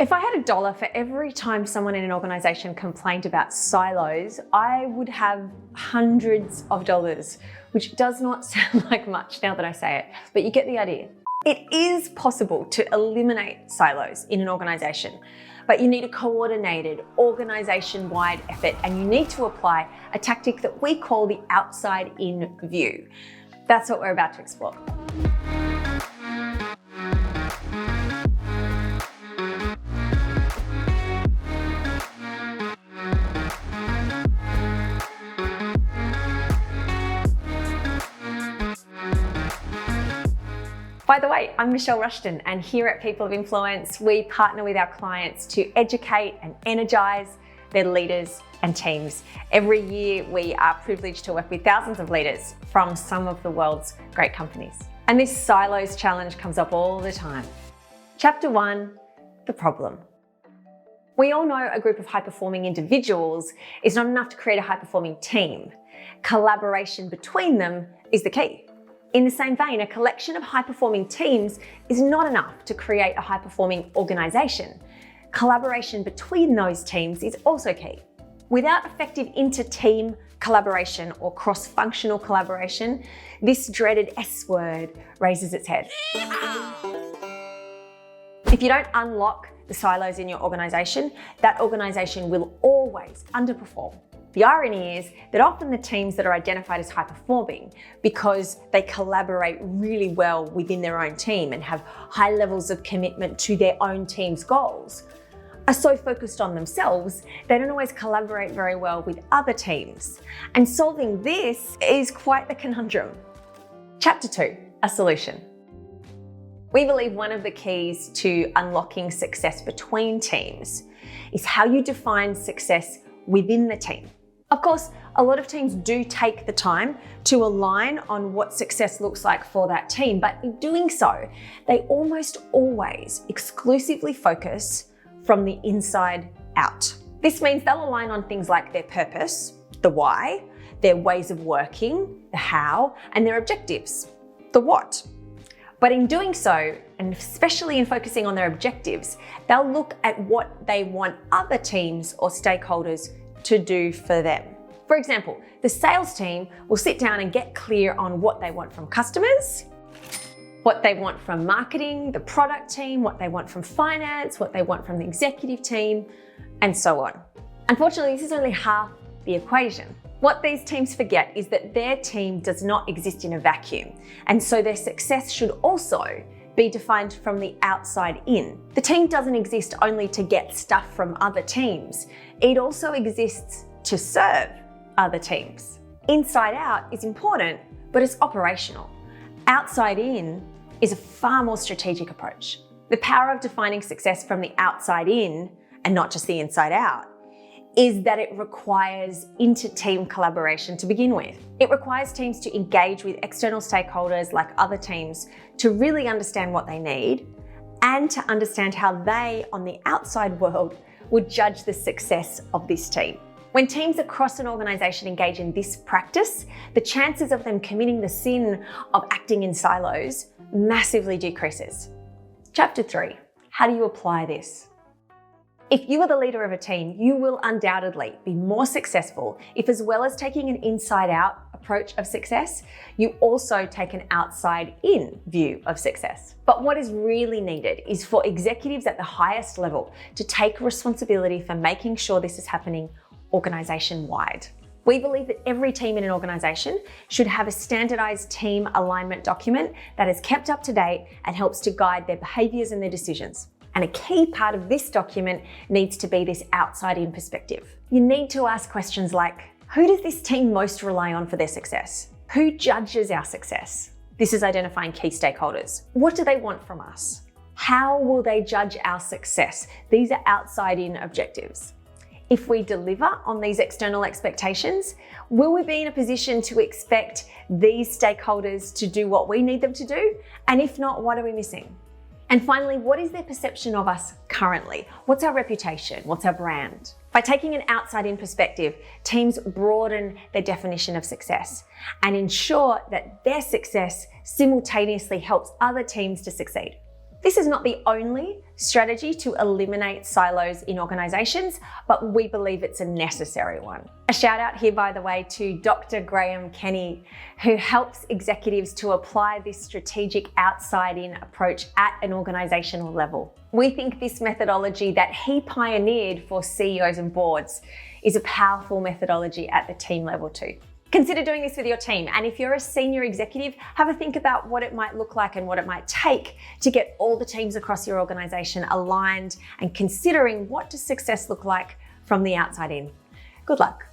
If I had $1 for every time someone in an organization complained about silos, I would have hundreds of dollars, which does not sound like much now that I say it, but you get the idea. It is possible to eliminate silos in an organization, but you need a coordinated, organization-wide effort, and you need to apply a tactic that we call the outside-in view. That's what we're about to explore. By the way, I'm Michelle Rushton, and here at People of Influence, we partner with our clients to educate and energise their leaders and teams. Every year, we are privileged to work with thousands of leaders from some of the world's great companies. And this silos challenge comes up all the time. Chapter 1, the problem. We all know a group of high-performing individuals is not enough to create a high-performing team. Collaboration between them is the key. In the same vein, a collection of high-performing teams is not enough to create a high-performing organisation. Collaboration between those teams is also key. Without effective inter-team collaboration or cross-functional collaboration, this dreaded S word raises its head. If you don't unlock the silos in your organisation, that organisation will always underperform. The irony is that often the teams that are identified as high-performing, because they collaborate really well within their own team and have high levels of commitment to their own team's goals, are so focused on themselves, they don't always collaborate very well with other teams. And solving this is quite the conundrum. Chapter 2, a solution. We believe one of the keys to unlocking success between teams is how you define success within the team. Of course, a lot of teams do take the time to align on what success looks like for that team, but in doing so, they almost always exclusively focus from the inside out. This means they'll align on things like their purpose, the why, their ways of working, the how, and their objectives, the what. But in doing so, and especially in focusing on their objectives, they'll look at what they want other teams or stakeholders to do for them. For example, the sales team will sit down and get clear on what they want from customers, what they want from marketing, the product team, what they want from finance, what they want from the executive team, and so on. Unfortunately, this is only half the equation. What these teams forget is that their team does not exist in a vacuum, and so their success should also be defined from the outside in. The team doesn't exist only to get stuff from other teams. It also exists to serve other teams. Inside out is important, but it's operational. Outside in is a far more strategic approach. The power of defining success from the outside in, and not just the inside out, is that it requires inter-team collaboration to begin with. It requires teams to engage with external stakeholders like other teams to really understand what they need and to understand how they, on the outside world, would judge the success of this team. When teams across an organisation engage in this practice, the chances of them committing the sin of acting in silos massively decreases. Chapter 3, how do you apply this? If you are the leader of a team, you will undoubtedly be more successful if, as well as taking an inside-out approach of success, you also take an outside-in view of success. But what is really needed is for executives at the highest level to take responsibility for making sure this is happening organisation-wide. We believe that every team in an organisation should have a standardised team alignment document that is kept up to date and helps to guide their behaviours and their decisions. And a key part of this document needs to be this outside-in perspective. You need to ask questions like, who does this team most rely on for their success? Who judges our success? This is identifying key stakeholders. What do they want from us? How will they judge our success? These are outside-in objectives. If we deliver on these external expectations, will we be in a position to expect these stakeholders to do what we need them to do? And if not, what are we missing? And finally, what is their perception of us currently? What's our reputation? What's our brand? By taking an outside-in perspective, teams broaden their definition of success and ensure that their success simultaneously helps other teams to succeed. This is not the only strategy to eliminate silos in organisations, but we believe it's a necessary one. A shout out here, by the way, to Dr. Graham Kenny, who helps executives to apply this strategic outside-in approach at an organisational level. We think this methodology that he pioneered for CEOs and boards is a powerful methodology at the team level too. Consider doing this with your team, and if you're a senior executive, have a think about what it might look like and what it might take to get all the teams across your organisation aligned and considering what does success look like from the outside in. Good luck.